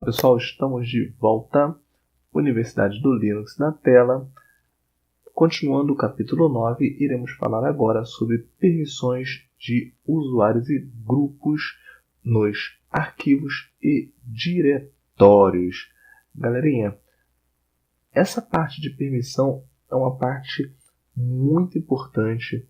pessoal, estamos de volta. Universidade do Linux na tela. Continuando o capítulo 9, iremos falar agora sobre permissões de usuários e grupos nos arquivos e diretórios. Galerinha, essa parte de permissão é uma parte muito importante,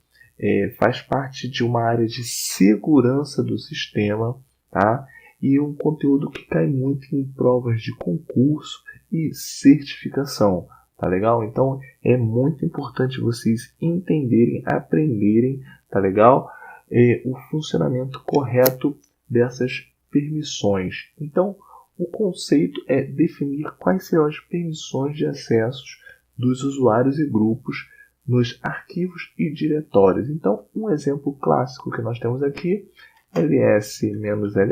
faz parte de uma área de segurança do sistema, tá? E um conteúdo que cai muito em provas de concurso e certificação, tá legal? Então é muito importante vocês entenderem, aprenderem, tá legal? O funcionamento correto dessas permissões. Então o conceito é definir quais serão as permissões de acessos dos usuários e grupos nos arquivos e diretórios. Então, um exemplo clássico que nós temos aqui, ls-lh/etc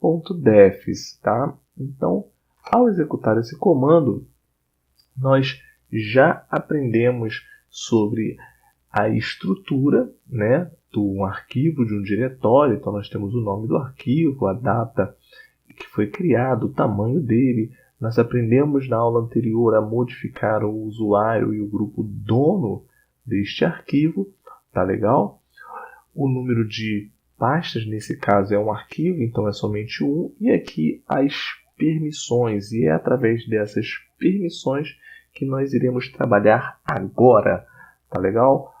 login.defs, tá? Então, ao executar esse comando, nós já aprendemos sobre a estrutura, né, de um arquivo, de um diretório. Então, nós temos o nome do arquivo, a data que foi criado, o tamanho dele. Nós aprendemos na aula anterior a modificar o usuário e o grupo dono deste arquivo, tá legal? O número de pastas, nesse caso, é um arquivo, então é somente um. E aqui as permissões, e é através dessas permissões que nós iremos trabalhar agora, tá legal?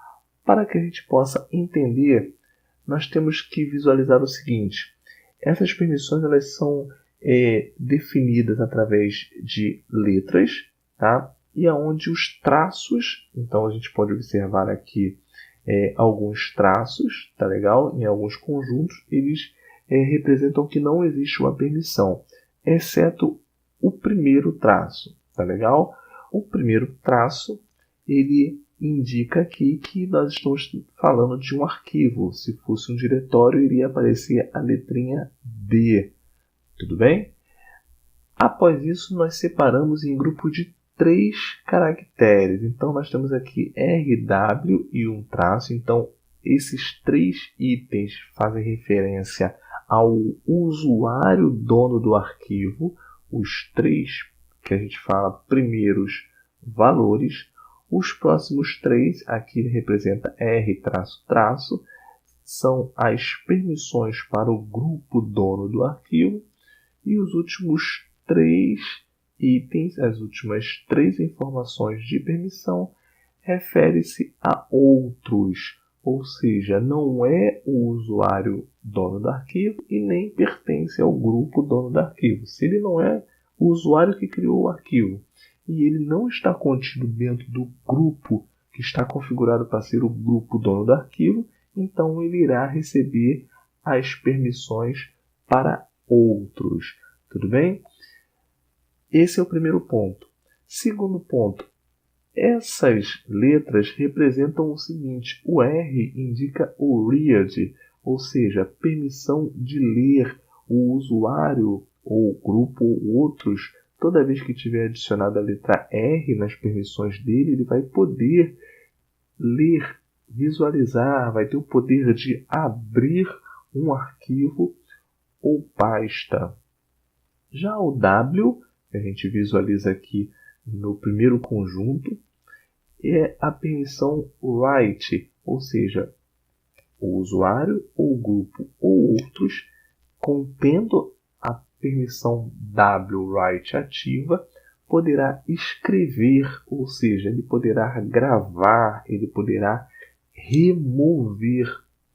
Para que a gente possa entender, nós temos que visualizar o seguinte: essas permissões elas são definidas através de letras, tá? E aonde os traços, então a gente pode observar aqui alguns traços, tá legal? Em alguns conjuntos, eles representam que não existe uma permissão, exceto o primeiro traço, tá legal? O primeiro traço, ele indica aqui que nós estamos falando de um arquivo. Se fosse um diretório, iria aparecer a letrinha D. Tudo bem? Após isso, nós separamos em grupo de 3 caracteres. Então, nós temos aqui RW e um traço. Então, esses 3 itens fazem referência ao usuário dono do arquivo. Os 3 que a gente fala primeiros valores. Os próximos 3, aqui representa R traço, são as permissões para o grupo dono do arquivo. E os últimos 3 itens, as últimas 3 informações de permissão, refere-se a outros, ou seja, não é o usuário dono do arquivo e nem pertence ao grupo dono do arquivo. Se ele não é o usuário que criou o arquivo e ele não está contido dentro do grupo que está configurado para ser o grupo dono do arquivo, então ele irá receber as permissões para outros. Tudo bem? Esse é o primeiro ponto. Segundo ponto, essas letras representam o seguinte: o R indica o read, ou seja, permissão de ler. O usuário ou grupo ou outros, toda vez que tiver adicionado a letra R nas permissões dele, ele vai poder ler, visualizar, vai ter o poder de abrir um arquivo ou pasta. Já o W, que a gente visualiza aqui no primeiro conjunto, é a permissão write, ou seja, o usuário ou grupo ou outros, contendo a permissão write ativa, poderá escrever, ou seja, ele poderá gravar, ele poderá remover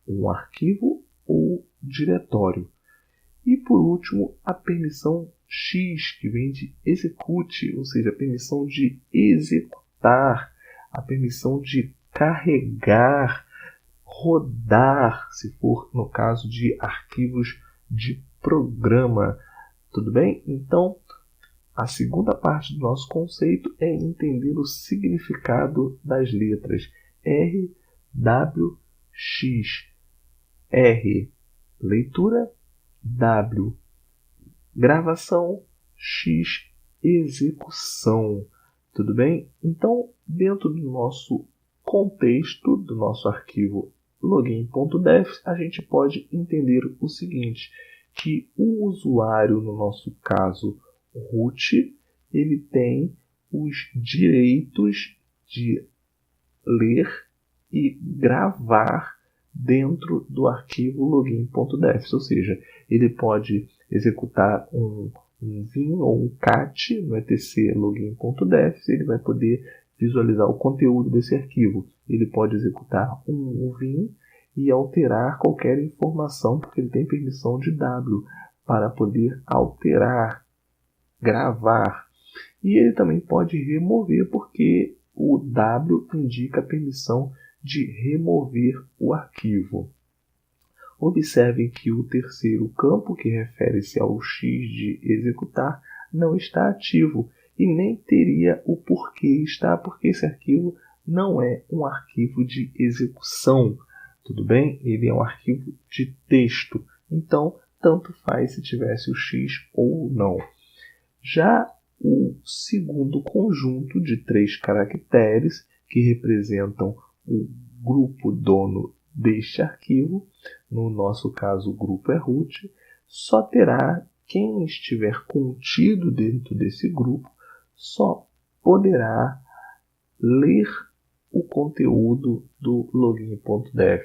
um arquivo ou diretório. E por último, a permissão X, que vem de execute, ou seja, a permissão de executar, a permissão de carregar, rodar, se for no caso de arquivos de programa. Tudo bem? Então, a segunda parte do nosso conceito é entender o significado das letras R, W, X. R, leitura. W, gravação. X, execução. Tudo bem? Então, dentro do nosso contexto, do nosso arquivo login.def, a gente pode entender o seguinte, que o usuário, no nosso caso root, ele tem os direitos de ler e gravar dentro do arquivo login.def, ou seja, ele pode executar um vim ou um cat no etc login.def, ele vai poder visualizar o conteúdo desse arquivo. Ele pode executar um vim e alterar qualquer informação, porque ele tem permissão de W para poder alterar, gravar. E ele também pode remover, porque o W indica a permissão de remover o arquivo. Observem que o terceiro campo, que refere-se ao X de executar, não está ativo e nem teria o porquê estar, porque esse arquivo não é um arquivo de execução. Tudo bem? Ele é um arquivo de texto. Então, tanto faz se tivesse o X ou não. Já o segundo conjunto de 3 caracteres, que representam o grupo dono deste arquivo, no nosso caso o grupo é root, só terá quem estiver contido dentro desse grupo, só poderá ler o conteúdo do login.def.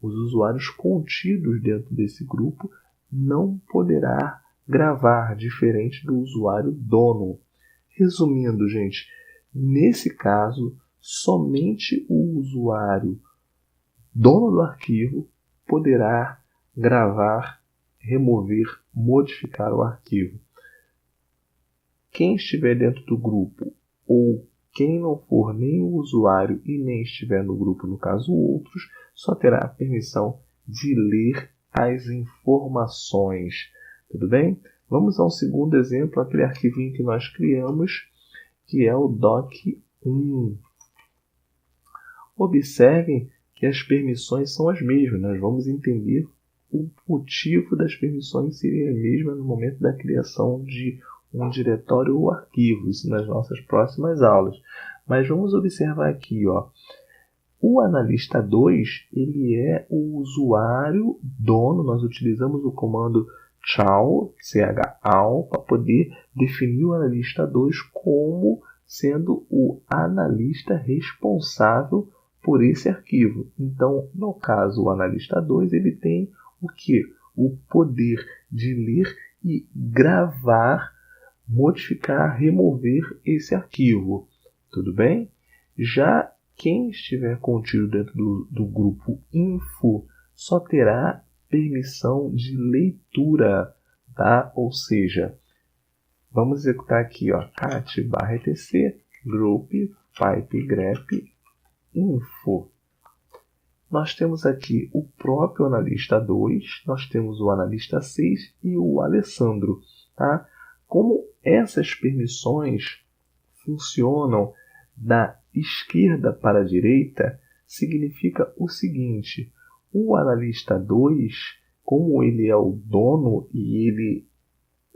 Os usuários contidos dentro desse grupo não poderá gravar, diferente do usuário dono. Resumindo, gente, nesse caso, somente o usuário dono do arquivo poderá gravar, remover, modificar o arquivo. Quem estiver dentro do grupo ou quem não for nem o usuário e nem estiver no grupo, no caso outros, só terá a permissão de ler as informações. Tudo bem? Vamos a um segundo exemplo, aquele arquivinho que nós criamos, que é o doc1. Observem que as permissões são as mesmas. Nós vamos entender o motivo das permissões serem as mesmas no momento da criação de um diretório ou arquivo, isso nas nossas próximas aulas. Mas vamos observar aqui, ó. O analista 2, ele é o usuário dono. Nós utilizamos o comando chow, chal, para poder definir o analista 2 como sendo o analista responsável por esse arquivo. Então, no caso, o analista 2, ele tem o quê? O poder de ler e gravar, modificar, remover esse arquivo. Tudo bem? Já quem estiver contido dentro do grupo info só terá permissão de leitura, tá? Ou seja, vamos executar aqui, ó, cat/etc group pipe grep info. Nós temos aqui o próprio analista 2, nós temos o analista 6 e o Alessandro, tá? Como essas permissões funcionam da esquerda para a direita, significa o seguinte: o analista 2, como ele é o dono e ele,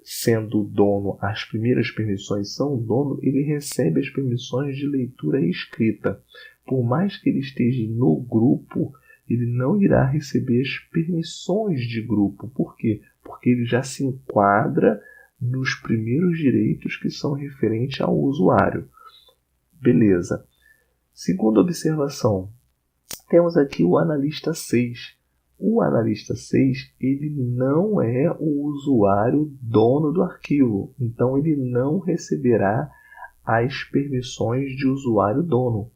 sendo o dono, as primeiras permissões são o dono, ele recebe as permissões de leitura e escrita. Por mais que ele esteja no grupo, ele não irá receber as permissões de grupo. Por quê? Porque ele já se enquadra nos primeiros direitos que são referentes ao usuário. Beleza. Segunda observação, temos aqui o analista 6. O analista 6, ele não é o usuário dono do arquivo, então ele não receberá as permissões de usuário dono.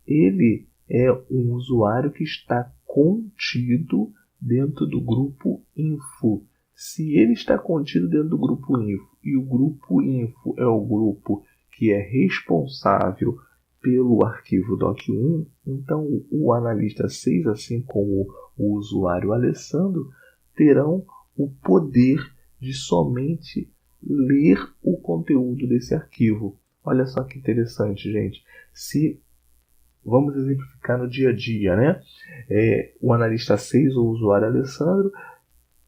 Ele é um usuário que está contido dentro do grupo info. Se ele está contido dentro do grupo info e o grupo info é o grupo que é responsável pelo arquivo doc1, então o analista 6, assim como o usuário Alessandro, terão o poder de somente ler o conteúdo desse arquivo. Olha só que interessante, gente. Se vamos exemplificar no dia a dia, né? O analista 6, o usuário Alessandro,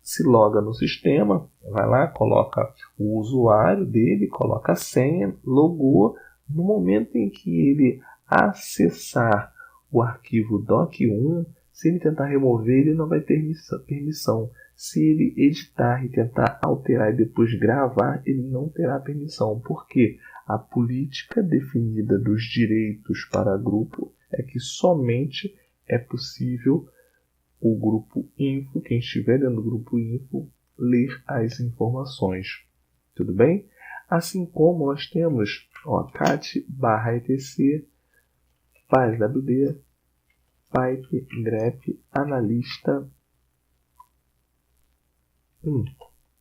se loga no sistema, vai lá, coloca o usuário dele, coloca a senha, logou. No momento em que ele acessar o arquivo doc1, se ele tentar remover, ele não vai ter permissão. Se ele editar e tentar alterar e depois gravar, ele não terá permissão. Por quê? A política definida dos direitos para grupo é que somente é possível o grupo info, quem estiver dentro do grupo info, ler as informações. Tudo bem? Assim como nós temos cat/etc, fileswd, pipe, grep, analista.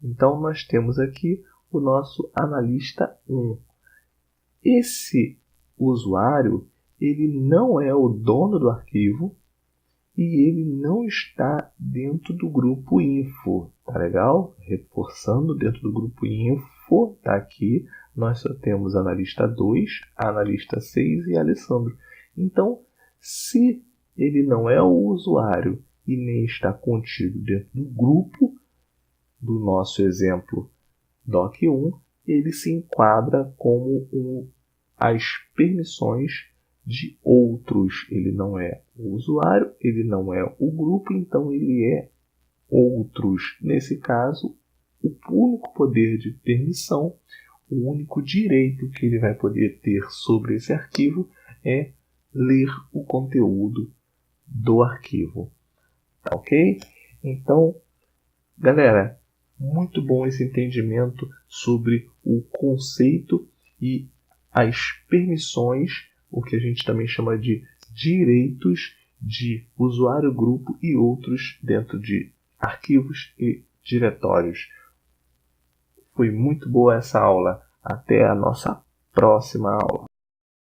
Então nós temos aqui o nosso analista 1. Esse usuário, ele não é o dono do arquivo e ele não está dentro do grupo info. Tá legal? Reforçando, dentro do grupo info, tá aqui, nós só temos analista 2, analista 6 e Alessandro. Então, se ele não é o usuário e nem está contido dentro do grupo do nosso exemplo doc1, ele se enquadra como as permissões de outros. Ele não é o usuário, ele não é o grupo, então ele é outros. Nesse caso, o único poder de permissão, o único direito que ele vai poder ter sobre esse arquivo é ler o conteúdo do arquivo. Tá ok? Então, galera, muito bom esse entendimento sobre o conceito e as permissões, o que a gente também chama de direitos de usuário, grupo e outros dentro de arquivos e diretórios. Foi muito boa essa aula. Até a nossa próxima aula.